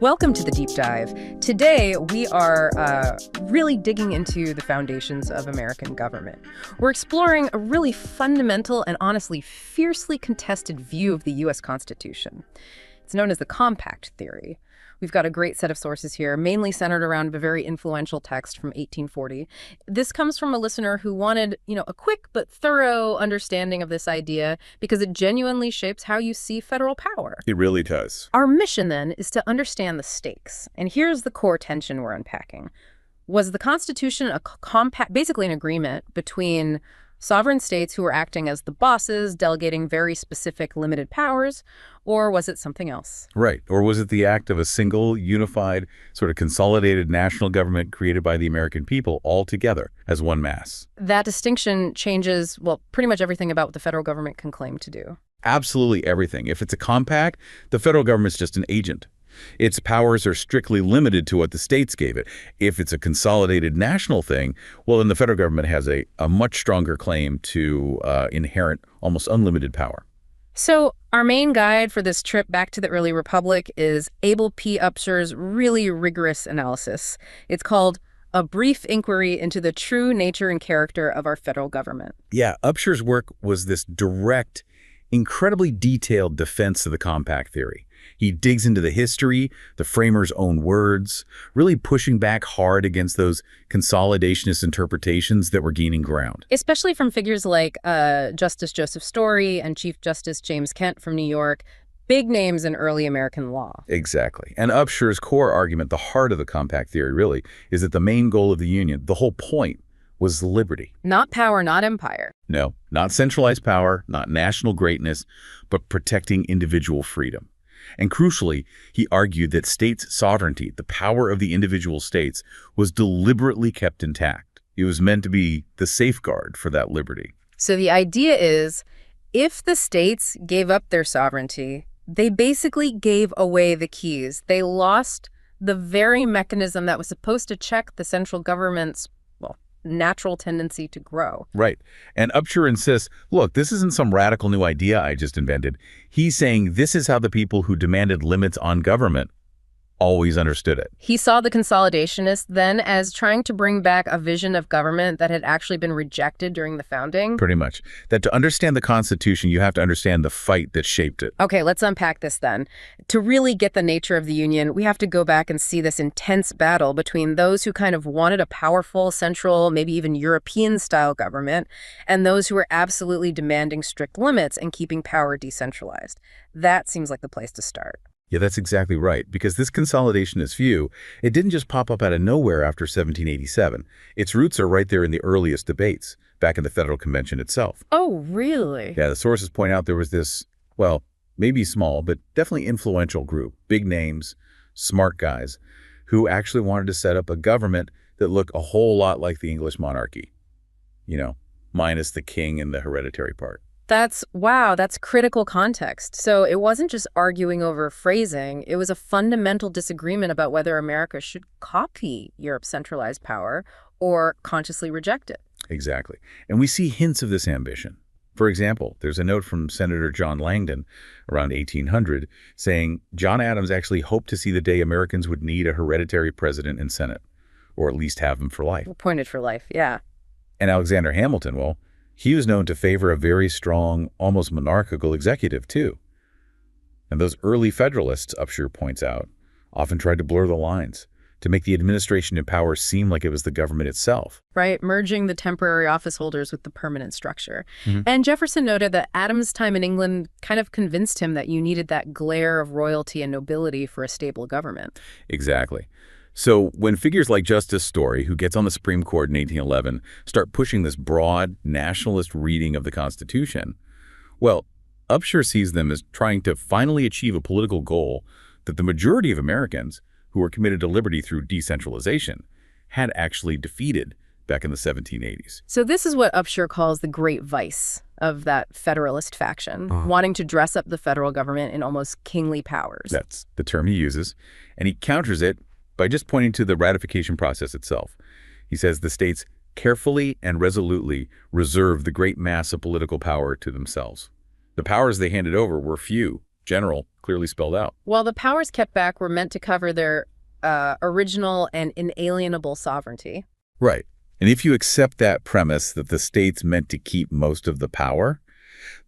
Welcome to the Deep Dive. Today, we are really digging into the foundations of American government. We're exploring a really fundamental and honestly fiercely contested view of the U.S. Constitution. It's known as the compact theory. We've got a great set of sources here, mainly centered around a very influential text from 1840. This comes from a listener who wanted, a quick but thorough understanding of this idea because it genuinely shapes how you see federal power. It really does. Our mission, then, is to understand the stakes. And here's the core tension we're unpacking. Was the Constitution a compact, basically an agreement between sovereign states who were acting as the bosses, delegating very specific limited powers, or was it something else? Right. Or was it the act of a single, unified, sort of consolidated national government created by the American people all together as one mass? That distinction changes, pretty much everything about what the federal government can claim to do. Absolutely everything. If it's a compact, the federal government's just an agent. Its powers are strictly limited to what the states gave it. If it's a consolidated national thing, then the federal government has a much stronger claim to inherent, almost unlimited power. So our main guide for this trip back to the early republic is Abel P. Upshur's really rigorous analysis. It's called A Brief Inquiry into the True Nature and Character of Our Federal Government. Yeah, Upshur's work was this direct, incredibly detailed defense of the compact theory. He digs into the history, the framers' own words, really pushing back hard against those consolidationist interpretations that were gaining ground. Especially from figures like Justice Joseph Story and Chief Justice James Kent from New York, big names in early American law. Exactly. And Upshur's core argument, the heart of the compact theory really, is that the main goal of the Union, the whole point, was liberty. Not power, not empire. No, not centralized power, not national greatness, but protecting individual freedom. And crucially, he argued that states' sovereignty, the power of the individual states, was deliberately kept intact. It was meant to be the safeguard for that liberty. So the idea is, if the states gave up their sovereignty, they basically gave away the keys. They lost the very mechanism that was supposed to check the central government's natural tendency to grow. Right. And Upshur insists, look, this isn't some radical new idea I just invented. He's saying this is how the people who demanded limits on government always understood it. He saw the Consolidationists then as trying to bring back a vision of government that had actually been rejected during the founding. Pretty much. That to understand the Constitution, you have to understand the fight that shaped it. Okay, let's unpack this then. To really get the nature of the Union, we have to go back and see this intense battle between those who kind of wanted a powerful, central, maybe even European-style government, and those who were absolutely demanding strict limits and keeping power decentralized. That seems like the place to start. Yeah, that's exactly right, because this consolidationist view, it didn't just pop up out of nowhere after 1787. Its roots are right there in the earliest debates, back in the Federal Convention itself. Oh, really? Yeah, the sources point out there was this, maybe small, but definitely influential group, big names, smart guys, who actually wanted to set up a government that looked a whole lot like the English monarchy, minus the king and the hereditary part. That's critical context. So it wasn't just arguing over phrasing. It was a fundamental disagreement about whether America should copy Europe's centralized power or consciously reject it. Exactly. And we see hints of this ambition. For example, there's a note from Senator John Langdon around 1800 saying John Adams actually hoped to see the day Americans would need a hereditary president and Senate, or at least have them for life. Appointed for life, yeah. And Alexander Hamilton, he was known to favor a very strong, almost monarchical executive, too. And those early Federalists, Upshur points out, often tried to blur the lines, to make the administration in power seem like it was the government itself. Right, merging the temporary office holders with the permanent structure. Mm-hmm. And Jefferson noted that Adams' time in England kind of convinced him that you needed that glare of royalty and nobility for a stable government. Exactly. So when figures like Justice Story, who gets on the Supreme Court in 1811, start pushing this broad nationalist reading of the Constitution, Upshur sees them as trying to finally achieve a political goal that the majority of Americans who were committed to liberty through decentralization had actually defeated back in the 1780s. So this is what Upshur calls the great vice of that Federalist faction, wanting to dress up the federal government in almost kingly powers. That's the term he uses, and he counters it by just pointing to the ratification process itself. He says the states carefully and resolutely reserved the great mass of political power to themselves. The powers they handed over were few, general, clearly spelled out. While the powers kept back were meant to cover their original and inalienable sovereignty. Right. And if you accept that premise that the states meant to keep most of the power,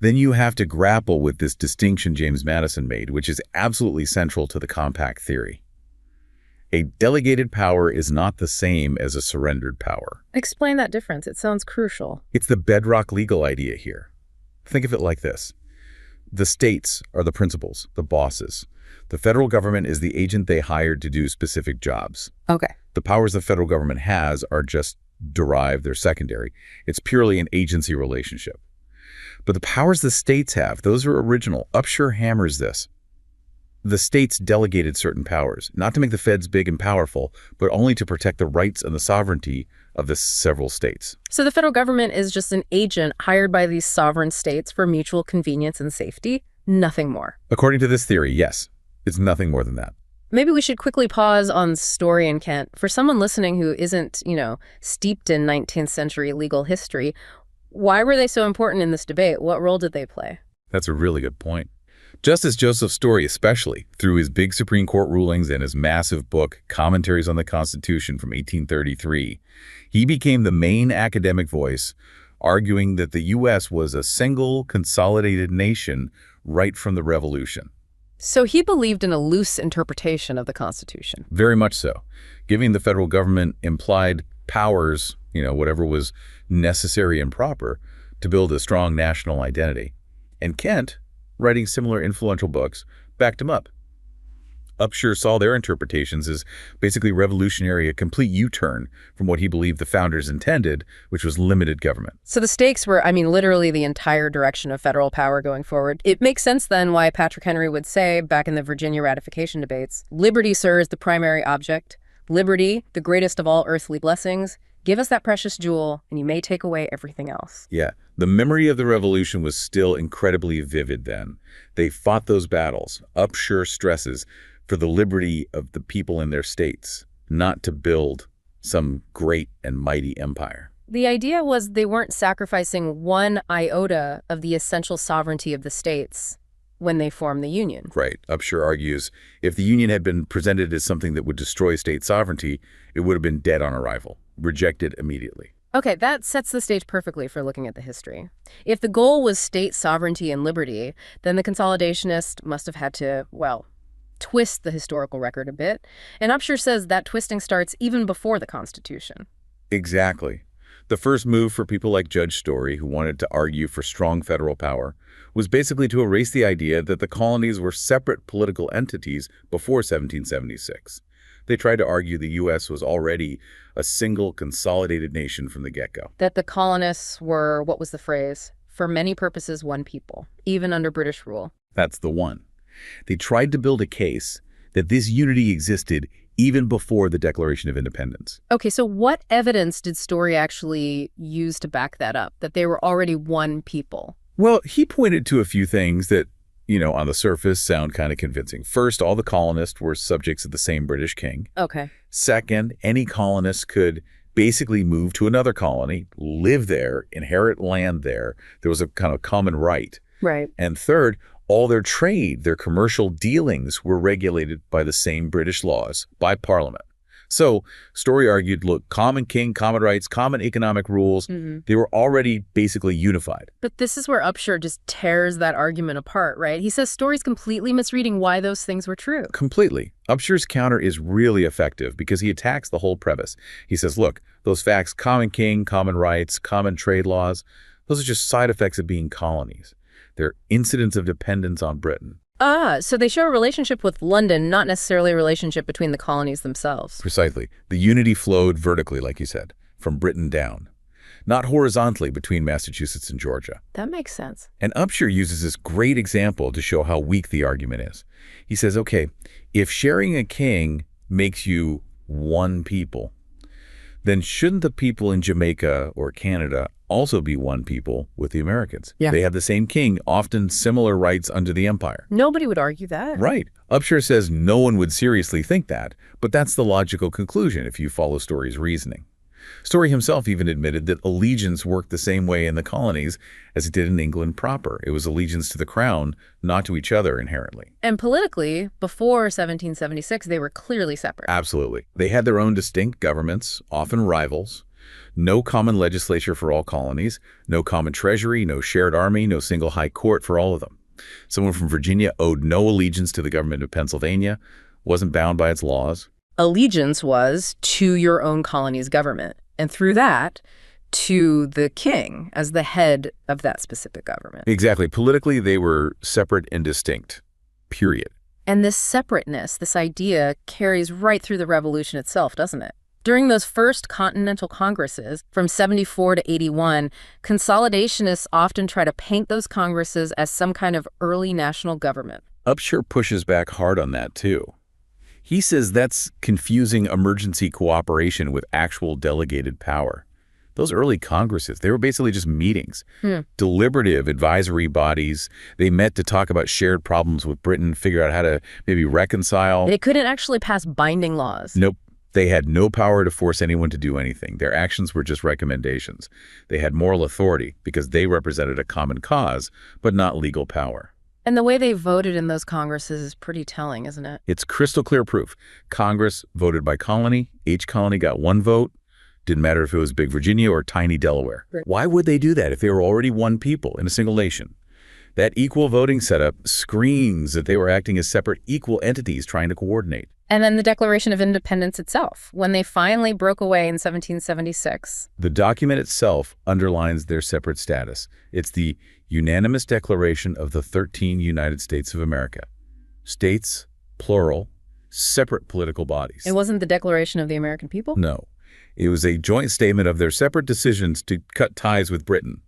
then you have to grapple with this distinction James Madison made, which is absolutely central to the compact theory. A delegated power is not the same as a surrendered power. Explain that difference. It sounds crucial. It's the bedrock legal idea here. Think of it like this. The states are the principals, the bosses. The federal government is the agent they hired to do specific jobs. Okay. The powers the federal government has are just derived, they're secondary. It's purely an agency relationship. But the powers the states have, those are original. Upshur hammers this. The states delegated certain powers, not to make the feds big and powerful, but only to protect the rights and the sovereignty of the several states. So the federal government is just an agent hired by these sovereign states for mutual convenience and safety, nothing more. According to this theory, yes, it's nothing more than that. Maybe we should quickly pause on Story and Kent. For someone listening who isn't, steeped in 19th century legal history, why were they so important in this debate? What role did they play? That's a really good point. Justice Joseph Story especially, through his big Supreme Court rulings and his massive book, Commentaries on the Constitution from 1833, he became the main academic voice arguing that the U.S. was a single, consolidated nation right from the Revolution. So he believed in a loose interpretation of the Constitution. Very much so, giving the federal government implied powers, whatever was necessary and proper, to build a strong national identity. And Kent, writing similar influential books, backed him up. Upshur saw their interpretations as basically revolutionary, a complete U-turn from what he believed the founders intended, which was limited government. So the stakes were, literally the entire direction of federal power going forward. It makes sense then why Patrick Henry would say, back in the Virginia ratification debates, "Liberty, sir, is the primary object. Liberty, the greatest of all earthly blessings. Give us that precious jewel, and you may take away everything else." Yeah, the memory of the revolution was still incredibly vivid then. They fought those battles. Upshur stresses for the liberty of the people in their states, not to build some great and mighty empire. The idea was they weren't sacrificing one iota of the essential sovereignty of the states when they formed the Union. Right. Upshur argues if the Union had been presented as something that would destroy state sovereignty, it would have been dead on arrival, rejected immediately. Okay, that sets the stage perfectly for looking at the history. If the goal was state sovereignty and liberty, then the consolidationists must have had to, twist the historical record a bit. And Upshur says that twisting starts even before the Constitution. Exactly. The first move for people like Judge Story, who wanted to argue for strong federal power, was basically to erase the idea that the colonies were separate political entities before 1776. They tried to argue the U.S. was already a single consolidated nation from the get-go. That the colonists were, what was the phrase? For many purposes, one people, even under British rule. That's the one. They tried to build a case that this unity existed even before the Declaration of Independence. Okay, so what evidence did Story actually use to back that up, that they were already one people? Well, he pointed to a few things that, on the surface sound kind of convincing. First, all the colonists were subjects of the same British king. Okay. Second, any colonist could basically move to another colony, live there, inherit land there. There was a kind of common right. Right. And third, all their trade, their commercial dealings were regulated by the same British laws, by Parliament. So Story argued, look, common king, common rights, common economic rules, they were already basically unified. But this is where Upshur just tears that argument apart, right? He says Story's completely misreading why those things were true. Completely. Upshur's counter is really effective because he attacks the whole premise. He says, look, those facts, common king, common rights, common trade laws, those are just side effects of being colonies. They're incidents of dependence on Britain. So they show a relationship with London, not necessarily a relationship between the colonies themselves. Precisely. The unity flowed vertically, like you said, from Britain down, not horizontally between Massachusetts and Georgia. That makes sense. And Upshur uses this great example to show how weak the argument is. He says, okay, if sharing a king makes you one people, then shouldn't the people in Jamaica or Canada also be one people with the Americans? Yeah. They have the same king, often similar rights under the empire. Nobody would argue that. Right. Upshur says no one would seriously think that, but that's the logical conclusion if you follow Story's reasoning. Story himself even admitted that allegiance worked the same way in the colonies as it did in England proper. It was allegiance to the crown, not to each other inherently. And politically, before 1776, they were clearly separate. Absolutely. They had their own distinct governments, often rivals, no common legislature for all colonies, no common treasury, no shared army, no single high court for all of them. Someone from Virginia owed no allegiance to the government of Pennsylvania, wasn't bound by its laws. Allegiance was to your own colony's government, and through that, to the king as the head of that specific government. Exactly. Politically, they were separate and distinct, period. And this separateness, this idea, carries right through the Revolution itself, doesn't it? During those first Continental Congresses, from 74 to 81, consolidationists often try to paint those Congresses as some kind of early national government. Upshur pushes back hard on that, too. He says that's confusing emergency cooperation with actual delegated power. Those early Congresses, they were basically just meetings, deliberative advisory bodies. They met to talk about shared problems with Britain, figure out how to maybe reconcile. They couldn't actually pass binding laws. Nope. They had no power to force anyone to do anything. Their actions were just recommendations. They had moral authority because they represented a common cause, but not legal power. And the way they voted in those Congresses is pretty telling, isn't it? It's crystal clear proof. Congress voted by colony. Each colony got one vote. Didn't matter if it was big Virginia or tiny Delaware. Right. Why would they do that if they were already one people in a single nation? That equal voting setup screams that they were acting as separate equal entities trying to coordinate. And then the Declaration of Independence itself, when they finally broke away in 1776. The document itself underlines their separate status. It's the unanimous declaration of the 13 United States of America. States, plural, separate political bodies. It wasn't the Declaration of the American People? No. It was a joint statement of their separate decisions to cut ties with Britain.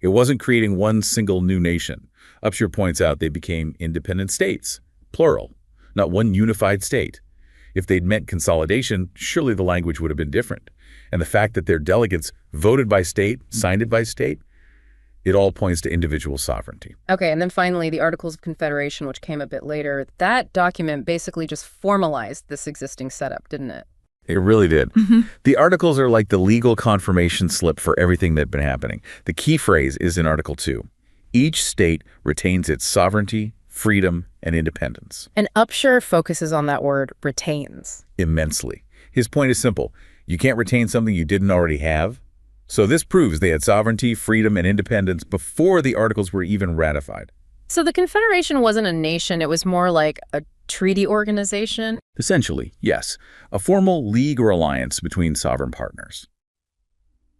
It wasn't creating one single new nation. Upshur points out they became independent states, plural, not one unified state. If they'd meant consolidation, surely the language would have been different. And the fact that their delegates voted by state, signed it by state, it all points to individual sovereignty. Okay, and then finally, the Articles of Confederation, which came a bit later, that document basically just formalized this existing setup, didn't it? It really did. The articles are like the legal confirmation slip for everything that had been happening. The key phrase is in Article 2. Each state retains its sovereignty, freedom, and independence. And Upshur focuses on that word, retains. Immensely. His point is simple. You can't retain something you didn't already have. So this proves they had sovereignty, freedom, and independence before the articles were even ratified. So the Confederation wasn't a nation, it was more like a treaty organization? Essentially, yes. A formal league or alliance between sovereign partners.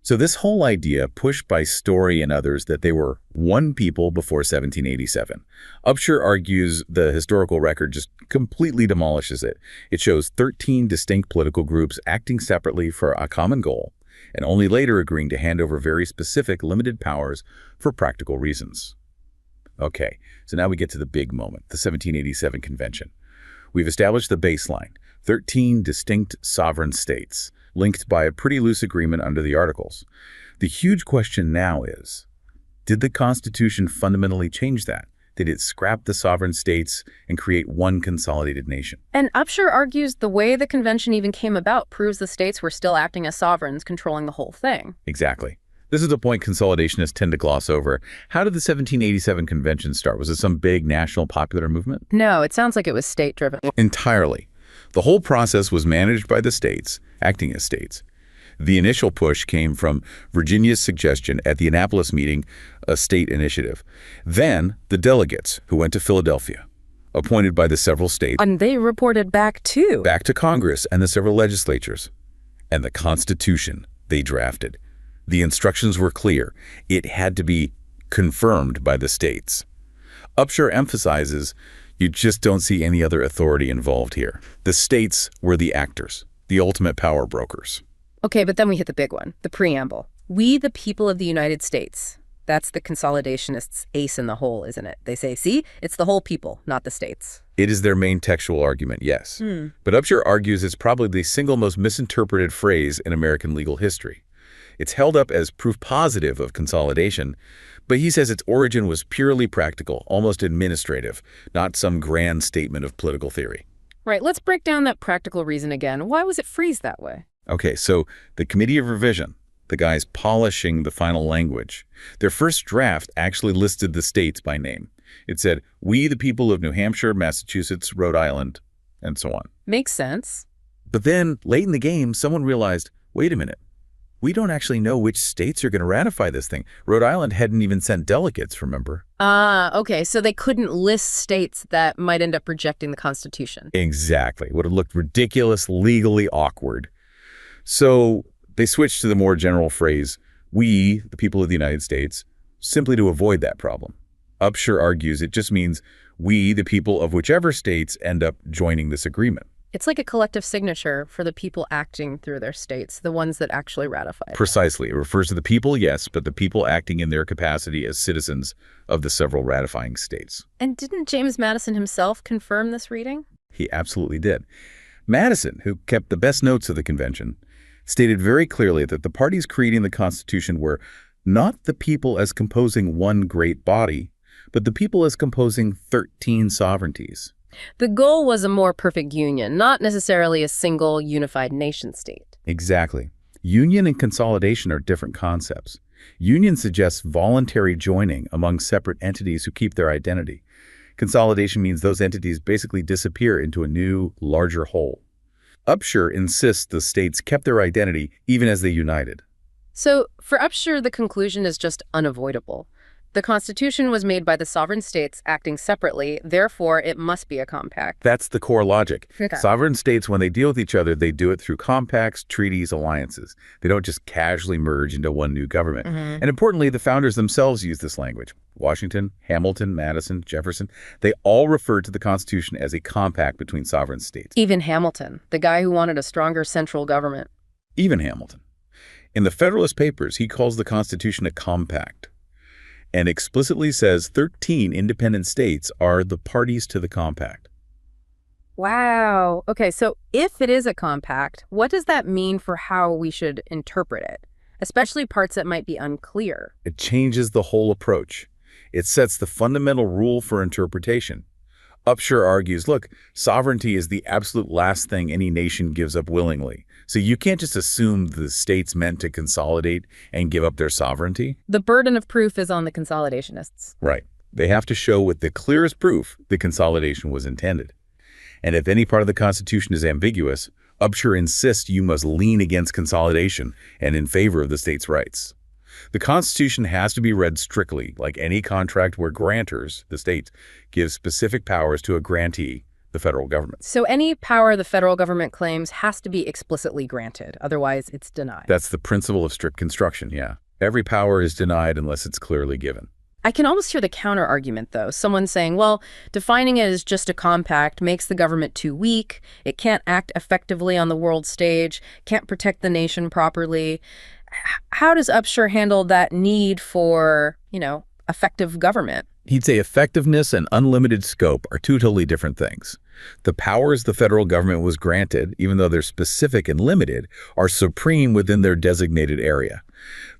So this whole idea pushed by Story and others that they were one people before 1787. Upshur argues the historical record just completely demolishes it. It shows 13 distinct political groups acting separately for a common goal, and only later agreeing to hand over very specific limited powers for practical reasons. Okay, so now we get to the big moment, the 1787 convention. We've established the baseline, 13 distinct sovereign states, linked by a pretty loose agreement under the Articles. The huge question now is, did the Constitution fundamentally change that? Did it scrap the sovereign states and create one consolidated nation? And Upshur argues the way the convention even came about proves the states were still acting as sovereigns, controlling the whole thing. Exactly. This is a point consolidationists tend to gloss over. How did the 1787 convention start? Was it some big national popular movement? No, it sounds like it was state-driven. Entirely. The whole process was managed by the states, acting as states. The initial push came from Virginia's suggestion at the Annapolis meeting, a state initiative. Then the delegates, who went to Philadelphia, appointed by the several states. And they reported back, too. Back to Congress and the several legislatures. And the Constitution they drafted. The instructions were clear. It had to be confirmed by the states. Upshur emphasizes you just don't see any other authority involved here. The states were the actors, the ultimate power brokers. Okay, but then we hit the big one, the Preamble. We, the people of the United States. That's the consolidationists' ace in the hole, isn't it? They say, see, it's the whole people, not the states. It is their main textual argument, yes. But Upshur argues it's probably the single most misinterpreted phrase in American legal history. It's held up as proof positive of consolidation, but he says its origin was purely practical, almost administrative, not some grand statement of political theory. Right, let's break down that practical reason again. Why was it phrased that way? Okay, so the Committee of Revision, the guys polishing the final language, their first draft actually listed the states by name. It said, "We, the people of New Hampshire, Massachusetts, Rhode Island," and so on. Makes sense. But then, late in the game, someone realized, wait a minute, we don't actually know which states are going to ratify this thing. Rhode Island hadn't even sent delegates, remember? Okay, so they couldn't list states that might end up rejecting the Constitution. Exactly. Would have looked ridiculous, legally awkward. So they switched to the more general phrase, "we, the people of the United States," simply to avoid that problem. Upshur argues it just means we, the people of whichever states, end up joining this agreement. It's like a collective signature for the people acting through their states, the ones that actually ratify it. Precisely. It refers to the people, yes, but the people acting in their capacity as citizens of the several ratifying states. And didn't James Madison himself confirm this reading? He absolutely did. Madison, who kept the best notes of the convention, stated very clearly that the parties creating the Constitution were not the people as composing one great body, but the people as composing 13 sovereignties. The goal was a more perfect union, not necessarily a single unified nation-state. Exactly. Union and consolidation are different concepts. Union suggests voluntary joining among separate entities who keep their identity. Consolidation means those entities basically disappear into a new, larger whole. Upshur insists the states kept their identity even as they united. So, for Upshur, the conclusion is just unavoidable. The Constitution was made by the sovereign states acting separately, therefore it must be a compact. That's the core logic. Okay. Sovereign states, when they deal with each other, they do it through compacts, treaties, alliances. They don't just casually merge into one new government. And importantly, the founders themselves use this language. Washington, Hamilton, Madison, Jefferson, they all referred to the Constitution as a compact between sovereign states. Even Hamilton, the guy who wanted a stronger central government. Even Hamilton. In the Federalist Papers, he calls the Constitution a compact, and explicitly says 13 independent states are the parties to the compact. Wow. Okay, so if it is a compact, what does that mean for how we should interpret it? Especially parts that might be unclear. It changes the whole approach. It sets the fundamental rule for interpretation. Upshur argues, look, sovereignty is the absolute last thing any nation gives up willingly. So you can't just assume the states meant to consolidate and give up their sovereignty. The burden of proof is on the consolidationists. Right. They have to show with the clearest proof the consolidation was intended. And if any part of the Constitution is ambiguous, Upshur insists you must lean against consolidation and in favor of the states' rights. The Constitution has to be read strictly, like any contract where grantors, the states, give specific powers to a grantee, the federal government. So any power the federal government claims has to be explicitly granted, otherwise it's denied. That's the principle of strict construction, yeah. Every power is denied unless it's clearly given. I can almost hear the counter-argument, though. Someone saying, well, defining it as just a compact makes the government too weak, it can't act effectively on the world stage, can't protect the nation properly. How does Upshur handle that need for, effective government? He'd say effectiveness and unlimited scope are two totally different things. The powers the federal government was granted, even though they're specific and limited, are supreme within their designated area.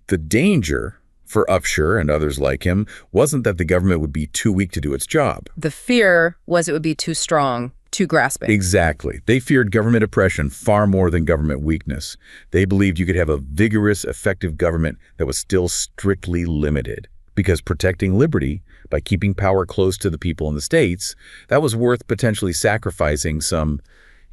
The danger for Upshur and others like him wasn't that the government would be too weak to do its job. The fear was it would be too strong, too grasping. Exactly. They feared government oppression far more than government weakness. They believed you could have a vigorous, effective government that was still strictly limited. Because protecting liberty by keeping power close to the people in the states, that was worth potentially sacrificing some,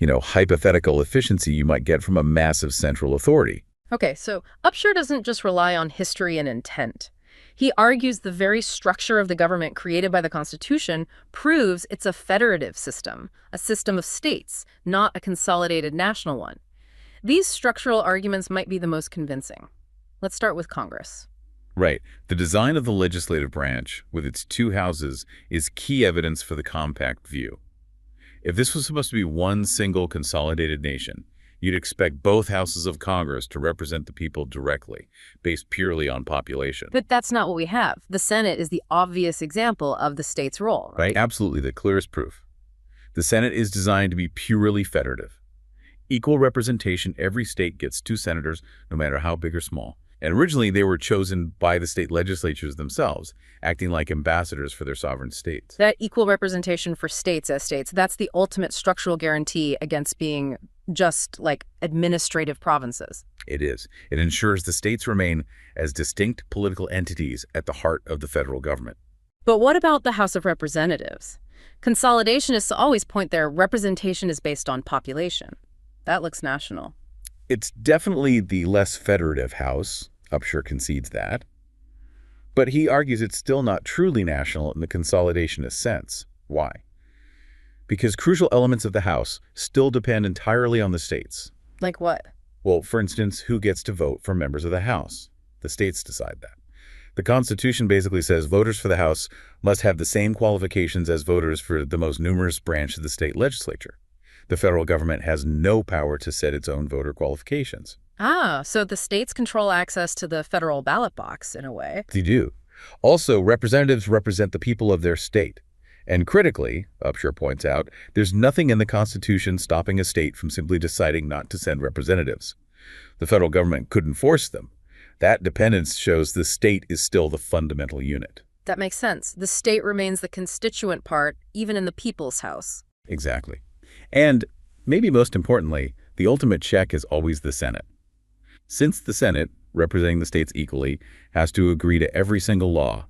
hypothetical efficiency you might get from a massive central authority. Okay, so Upshur doesn't just rely on history and intent. He argues the very structure of the government created by the Constitution proves it's a federative system, a system of states, not a consolidated national one. These structural arguments might be the most convincing. Let's start with Congress. Right. The design of the legislative branch, with its two houses, is key evidence for the compact view. If this was supposed to be one single consolidated nation, you'd expect both houses of Congress to represent the people directly, based purely on population. But that's not what we have. The Senate is the obvious example of the state's role. Right? Absolutely, the clearest proof. The Senate is designed to be purely federative. Equal representation, every state gets 2 senators, no matter how big or small. And originally, they were chosen by the state legislatures themselves, acting like ambassadors for their sovereign states. That equal representation for states as states, that's the ultimate structural guarantee against being just like administrative provinces. It is. It ensures the states remain as distinct political entities at the heart of the federal government. But what about the House of Representatives? Consolidationists always point their representation is based on population. That looks national. It's definitely the less federative House. Upshur concedes that. But he argues it's still not truly national in the consolidationist sense. Why? Because crucial elements of the House still depend entirely on the states. Like what? Well, for instance, who gets to vote for members of the House? The states decide that. The Constitution basically says voters for the House must have the same qualifications as voters for the most numerous branch of the state legislature. The federal government has no power to set its own voter qualifications. Ah, so the states control access to the federal ballot box, in a way. They do. Also, representatives represent the people of their state. And critically, Upshur points out, there's nothing in the Constitution stopping a state from simply deciding not to send representatives. The federal government couldn't force them. That dependence shows the state is still the fundamental unit. That makes sense. The state remains the constituent part, even in the people's house. Exactly. And maybe most importantly, the ultimate check is always the Senate. Since the Senate, representing the states equally, has to agree to every single law,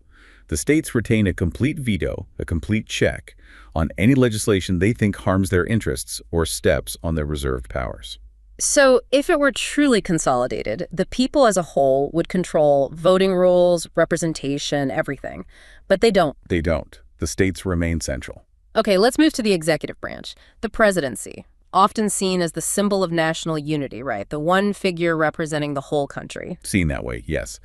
the states retain a complete veto, a complete check, on any legislation they think harms their interests or steps on their reserved powers. So if it were truly consolidated, the people as a whole would control voting rules, representation, everything. But they don't. They don't. The states remain central. Okay, let's move to the executive branch. The presidency, often seen as the symbol of national unity, right? The one figure representing the whole country. Seen that way, yes.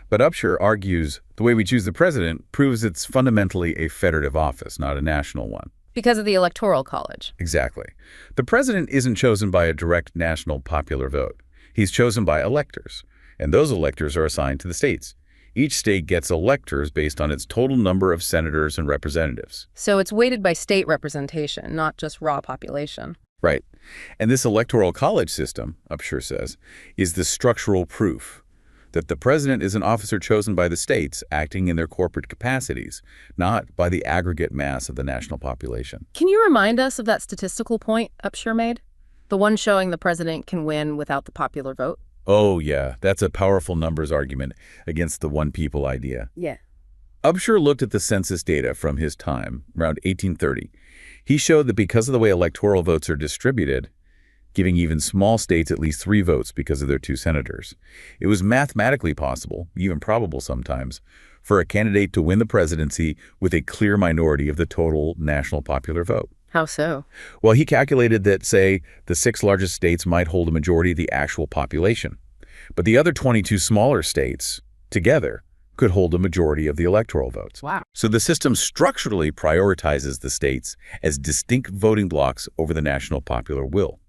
But Upshur argues the way we choose the president proves it's fundamentally a federative office, not a national one. Because of the Electoral College. Exactly. The president isn't chosen by a direct national popular vote. He's chosen by electors, and those electors are assigned to the states. Each state gets electors based on its total number of senators and representatives. So it's weighted by state representation, not just raw population. Right. And this electoral college system, Upshur says, is the structural proof that the president is an officer chosen by the states acting in their corporate capacities, not by the aggregate mass of the national population. Can you remind us of that statistical point Upshur made? The one showing the president can win without the popular vote? Oh, yeah. That's a powerful numbers argument against the one people idea. Yeah. Upshur looked at the census data from his time, around 1830. He showed that because of the way electoral votes are distributed, giving even small states at least 3 votes because of their 2 senators, it was mathematically possible, even probable sometimes, for a candidate to win the presidency with a clear minority of the total national popular vote. How so? Well, he calculated that, say, the 6 largest states might hold a majority of the actual population, but the other 22 smaller states, together, could hold a majority of the electoral votes. Wow. So the system structurally prioritizes the states as distinct voting blocks over the national popular will.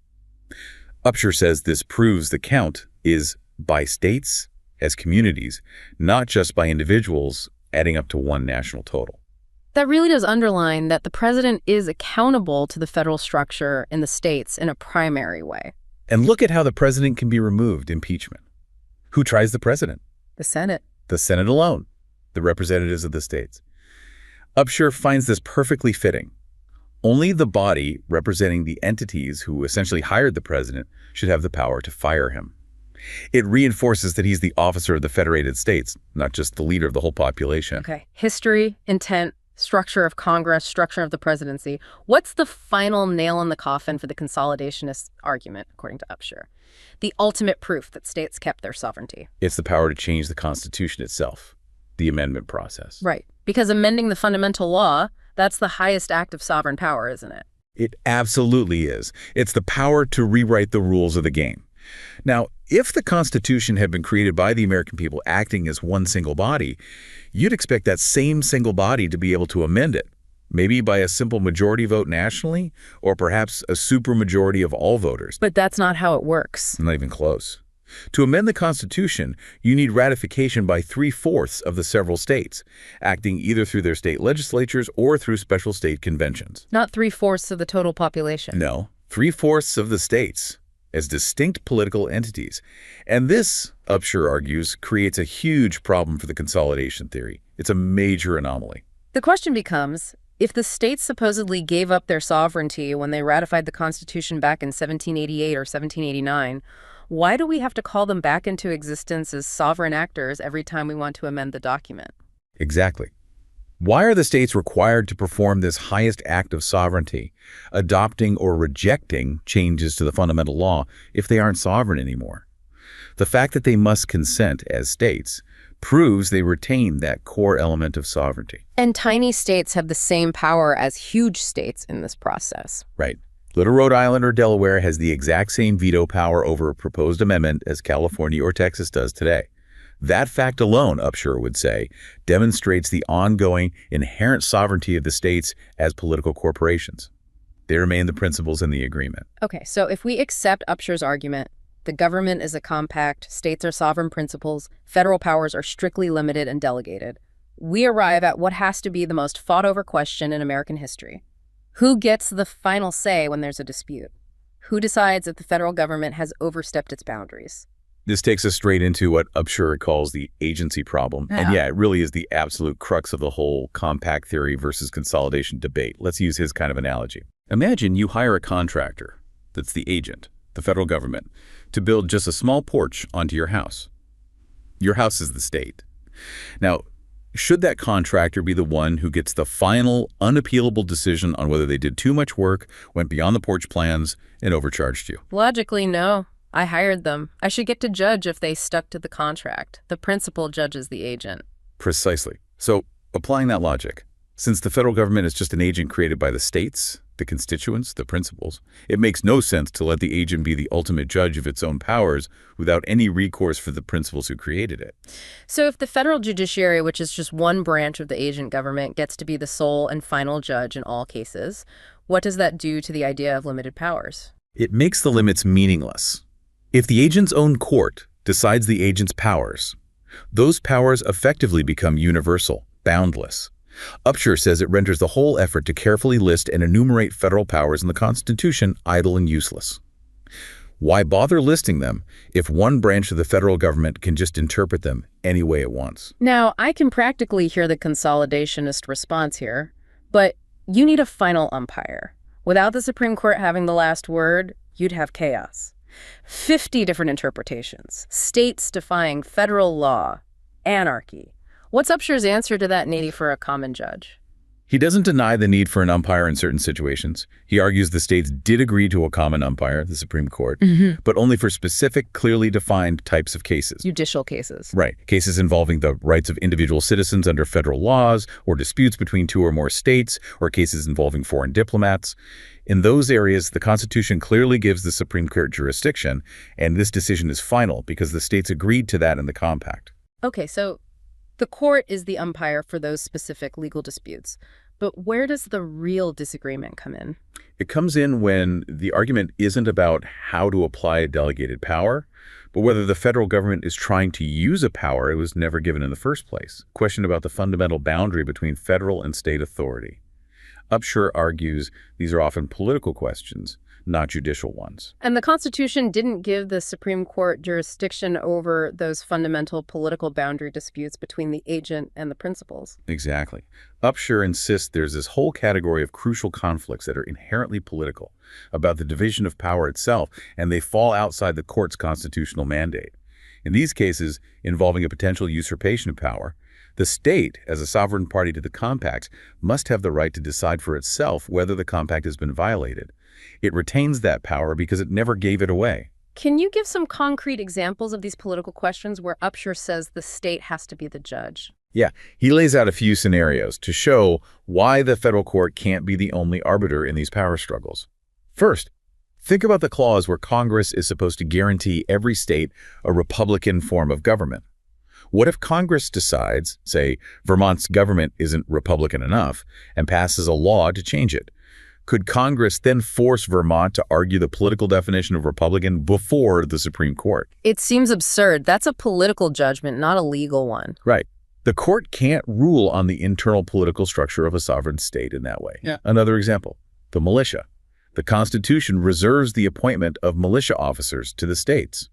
Upshur says this proves the count is by states as communities, not just by individuals adding up to one national total. That really does underline that the president is accountable to the federal structure in the states in a primary way. And look at how the president can be removed, impeachment. Who tries the president? The Senate. The Senate alone, the representatives of the states. Upshur finds this perfectly fitting. Only the body representing the entities who essentially hired the president should have the power to fire him. It reinforces that he's the officer of the federated states, not just the leader of the whole population. Okay. History, intent, structure of Congress, structure of the presidency. What's the final nail in the coffin for the consolidationist argument, according to Upshur? The ultimate proof that states kept their sovereignty. It's the power to change the Constitution itself, the amendment process. Right. Because amending the fundamental law, that's the highest act of sovereign power, isn't it? It absolutely is. It's the power to rewrite the rules of the game. Now, if the Constitution had been created by the American people acting as one single body, you'd expect that same single body to be able to amend it, maybe by a simple majority vote nationally, or perhaps a supermajority of all voters. But that's not how it works. Not even close. To amend the Constitution, you need ratification by 3/4 of the several states, acting either through their state legislatures or through special state conventions. Not 3/4 of the total population. No, 3/4 of the states as distinct political entities. And this, Upshur argues, creates a huge problem for the consolidation theory. It's a major anomaly. The question becomes, If the states supposedly gave up their sovereignty when they ratified the Constitution back in 1788 or 1789, why do we have to call them back into existence as sovereign actors every time we want to amend the document? Exactly. Why are the states required to perform this highest act of sovereignty, adopting or rejecting changes to the fundamental law, if they aren't sovereign anymore? The fact that they must consent as states proves they retain that core element of sovereignty. And tiny states have the same power as huge states in this process. Right. Little Rhode Island or Delaware has the exact same veto power over a proposed amendment as California or Texas does today. That fact alone, Upshur would say, demonstrates the ongoing inherent sovereignty of the states as political corporations. They remain the principles in the agreement. Okay, so if we accept Upshur's argument, the government is a compact, states are sovereign principles, federal powers are strictly limited and delegated, we arrive at what has to be the most fought-over question in American history. Who gets the final say when there's a dispute? Who decides if the federal government has overstepped its boundaries? This takes us straight into what Upshur calls the agency problem. Yeah. And yeah, it really is the absolute crux of the whole compact theory versus consolidation debate. Let's use his kind of analogy. Imagine you hire a contractor, that's the agent, the federal government, to build just a small porch onto your house. Your house is the state. Now, should that contractor be the one who gets the final, unappealable decision on whether they did too much work, went beyond the porch plans, and overcharged you? Logically, no. I hired them. I should get to judge if they stuck to the contract. The principal judges the agent. Precisely. So, applying that logic, since the federal government is just an agent created by the states, the constituents, the principals, it makes no sense to let the agent be the ultimate judge of its own powers without any recourse for the principals who created it. So if the federal judiciary, which is just one branch of the agent government, gets to be the sole and final judge in all cases, what does that do to the idea of limited powers? It makes the limits meaningless. If the agent's own court decides the agent's powers, those powers effectively become universal, boundless. Upshur says it renders the whole effort to carefully list and enumerate federal powers in the Constitution idle and useless. Why bother listing them if one branch of the federal government can just interpret them any way it wants? Now, I can practically hear the consolidationist response here, but you need a final umpire. Without the Supreme Court having the last word, you'd have chaos. 50 different interpretations, states defying federal law, anarchy. What's Upshur's answer to that need for a common judge? He doesn't deny the need for an umpire in certain situations. He argues the states did agree to a common umpire, the Supreme Court, but only for specific, clearly defined types of cases. Judicial cases. Right. Cases involving the rights of individual citizens under federal laws, or disputes between two or more states, or cases involving foreign diplomats. In those areas, the Constitution clearly gives the Supreme Court jurisdiction, and this decision is final because the states agreed to that in the compact. Okay, so the court is the umpire for those specific legal disputes. But where does the real disagreement come in? It comes in when the argument isn't about how to apply a delegated power, but whether the federal government is trying to use a power it was never given in the first place. Question about the fundamental boundary between federal and state authority. Upshur argues these are often political questions, not judicial ones. And the Constitution didn't give the Supreme Court jurisdiction over those fundamental political boundary disputes between the agent and the principals. Exactly. Upshur insists there's this whole category of crucial conflicts that are inherently political, about the division of power itself, and they fall outside the court's constitutional mandate. In these cases, involving a potential usurpation of power, the state, as a sovereign party to the compact, must have the right to decide for itself whether the compact has been violated. It retains that power because it never gave it away. Can you give some concrete examples of these political questions where Upshur says the state has to be the judge? Yeah, he lays out a few scenarios to show why the federal court can't be the only arbiter in these power struggles. First, think about the clause where Congress is supposed to guarantee every state a Republican form of government. What if Congress decides, say, Vermont's government isn't Republican enough, and passes a law to change it? Could Congress then force Vermont to argue the political definition of Republican before the Supreme Court? It seems absurd. That's a political judgment, not a legal one. Right. The court can't rule on the internal political structure of a sovereign state in that way. Yeah. Another example, the militia. The Constitution reserves the appointment of militia officers to the states.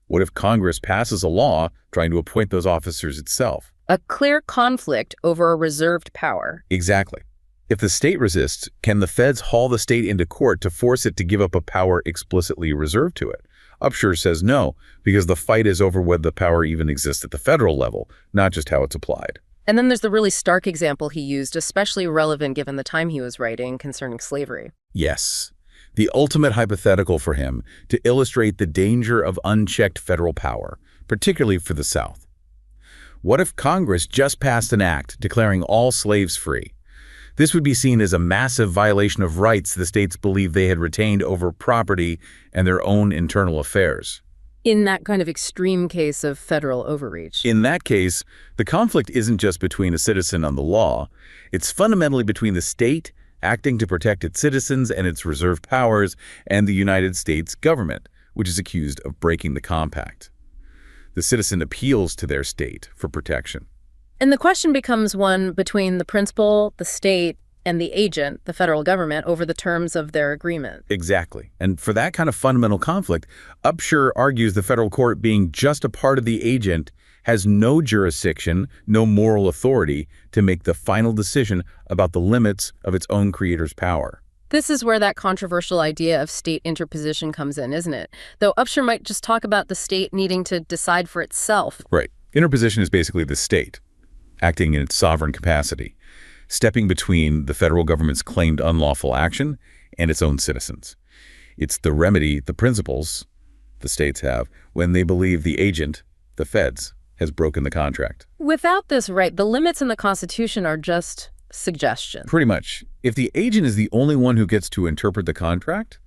What if Congress passes a law trying to appoint those officers itself? A clear conflict over a reserved power. Exactly. If the state resists, can the feds haul the state into court to force it to give up a power explicitly reserved to it? Upshur says no, because the fight is over whether the power even exists at the federal level, not just how it's applied. And then there's the really stark example he used, especially relevant given the time he was writing, concerning slavery. Yes, the ultimate hypothetical for him to illustrate the danger of unchecked federal power, particularly for the South. What if Congress just passed an act declaring all slaves free? This would be seen as a massive violation of rights the states believed they had retained over property and their own internal affairs. In that kind of extreme case of federal overreach. In that case, the conflict isn't just between a citizen and the law. It's fundamentally between the state, acting to protect its citizens and its reserved powers, and the United States government, which is accused of breaking the compact. The citizen appeals to their state for protection. And the question becomes one between the principal, the state, and the agent, the federal government, over the terms of their agreement. Exactly. And for that kind of fundamental conflict, Upshur argues the federal court, being just a part of the agent, has no jurisdiction, no moral authority to make the final decision about the limits of its own creator's power. This is where that controversial idea of state interposition comes in, isn't it? Though Upshur might just talk about the state needing to decide for itself. Right. Interposition is basically the state acting in its sovereign capacity, stepping between the federal government's claimed unlawful action and its own citizens. It's the remedy the principals, the states, have when they believe the agent, the feds, has broken the contract. Without this right, the limits in the Constitution are just suggestions. Pretty much. If the agent is the only one who gets to interpret the contract,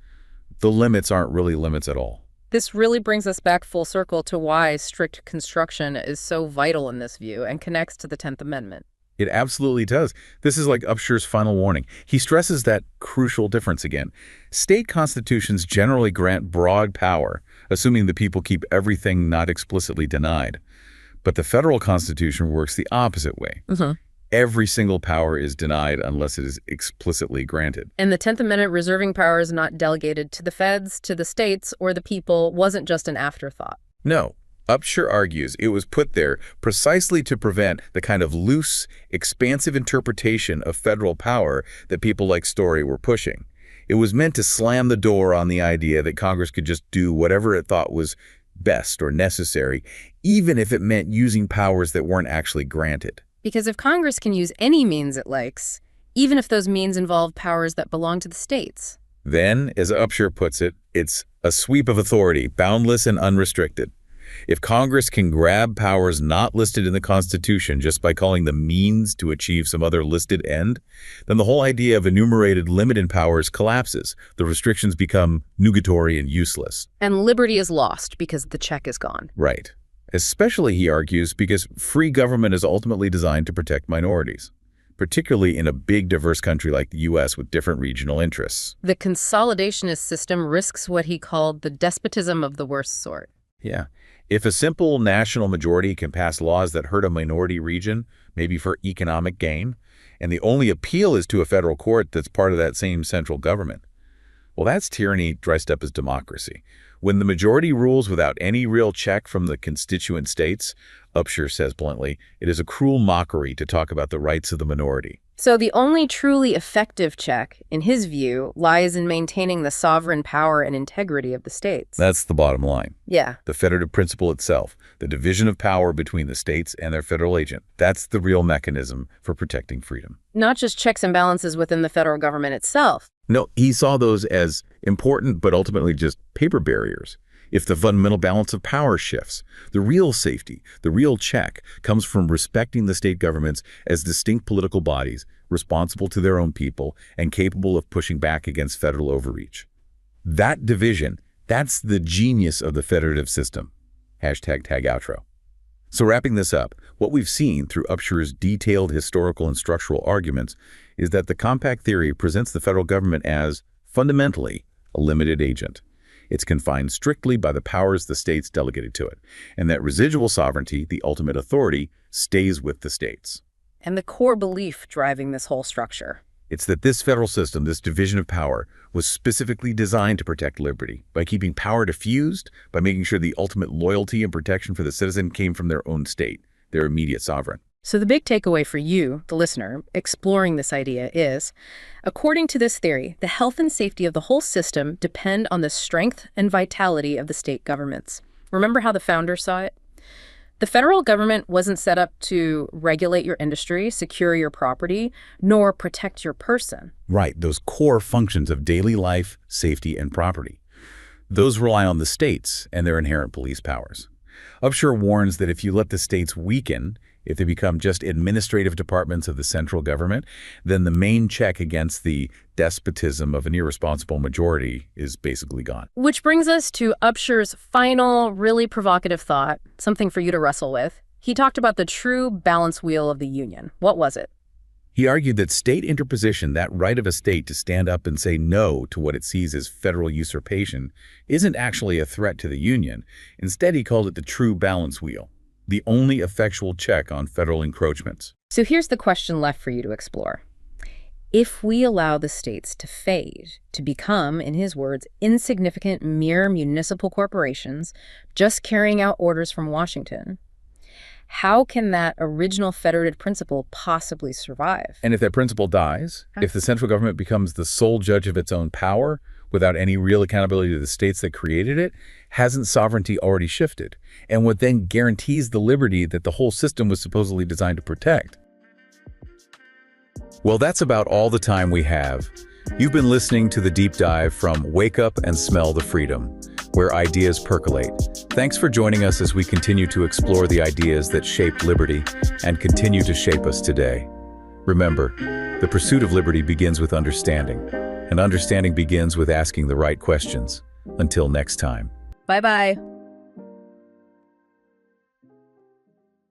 the limits aren't really limits at all. This really brings us back full circle to why strict construction is so vital in this view and connects to the 10th Amendment. It absolutely does. This is like Upshur's final warning. He stresses that crucial difference again. State constitutions generally grant broad power, assuming the people keep everything not explicitly denied. But the federal constitution works the opposite way. Every single power is denied unless it is explicitly granted. And the 10th Amendment reserving powers not delegated to the feds, to the states, or the people wasn't just an afterthought. No. Upshur argues it was put there precisely to prevent the kind of loose, expansive interpretation of federal power that people like Story were pushing. It was meant to slam the door on the idea that Congress could just do whatever it thought was best or necessary, even if it meant using powers that weren't actually granted. Because if Congress can use any means it likes, even if those means involve powers that belong to the states, then, as Upshur puts it, it's a sweep of authority, boundless and unrestricted. If Congress can grab powers not listed in the Constitution just by calling them means to achieve some other listed end, then the whole idea of enumerated limit in powers collapses. The restrictions become nugatory and useless. and liberty is lost because the check is gone. Right. Especially, he argues, because free government is ultimately designed to protect minorities, particularly in a big, diverse country like the U.S. with different regional interests. The consolidationist system risks what he called the despotism of the worst sort. Yeah. If a simple national majority can pass laws that hurt a minority region, maybe for economic gain, and the only appeal is to a federal court that's part of that same central government, well, that's tyranny dressed up as democracy. When the majority rules without any real check from the constituent states, Upshur says bluntly, it is a cruel mockery to talk about the rights of the minority. So the only truly effective check, in his view, lies in maintaining the sovereign power and integrity of the states. That's the bottom line. Yeah. The federative principle itself, the division of power between the states and their federal agent, that's the real mechanism for protecting freedom. Not just checks and balances within the federal government itself. No, he saw those as important but ultimately just paper barriers. If the fundamental balance of power shifts, the real safety, the real check, comes from respecting the state governments as distinct political bodies, responsible to their own people and capable of pushing back against federal overreach. That division, that's the genius of the federative system. Hashtag tag outro. So wrapping this up, what we've seen through Upshur's detailed historical and structural arguments is that the compact theory presents the federal government as, fundamentally, a limited agent. It's confined strictly by the powers the states delegated to it, and that residual sovereignty, the ultimate authority, stays with the states. And the core belief driving this whole structure. It's that this federal system, this division of power, was specifically designed to protect liberty by keeping power diffused, by making sure the ultimate loyalty and protection for the citizen came from their own state, their immediate sovereign. So the big takeaway for you, the listener, exploring this idea is, according to this theory, the health and safety of the whole system depend on the strength and vitality of the state governments. Remember how the founders saw it? The federal government wasn't set up to regulate your industry, secure your property, nor protect your person. Right, those core functions of daily life, safety, and property. Those rely on the states and their inherent police powers. Upshur warns that if you let the states weaken, if they become just administrative departments of the central government, then the main check against the despotism of an irresponsible majority is basically gone. Which brings us to Upshur's final, really provocative thought, something for you to wrestle with. He talked about the true balance wheel of the Union. What was it? He argued that state interposition, that right of a state to stand up and say no to what it sees as federal usurpation, isn't actually a threat to the Union. Instead, he called it the true balance wheel, the only effectual check on federal encroachments. So here's the question left for you to explore. If we allow the states to fade, to become, in his words, insignificant mere municipal corporations, just carrying out orders from Washington, how can that original federated principle possibly survive? And if that principle dies, if the central government becomes the sole judge of its own power without any real accountability to the states that created it, hasn't sovereignty already shifted? And what then guarantees the liberty that the whole system was supposedly designed to protect? Well, that's about all the time we have. You've been listening to the deep dive from Wake Up and Smell the Freedom, where ideas percolate. Thanks for joining us as we continue to explore the ideas that shaped liberty and continue to shape us today. Remember, the pursuit of liberty begins with understanding, and understanding begins with asking the right questions. Until next time. Bye-bye.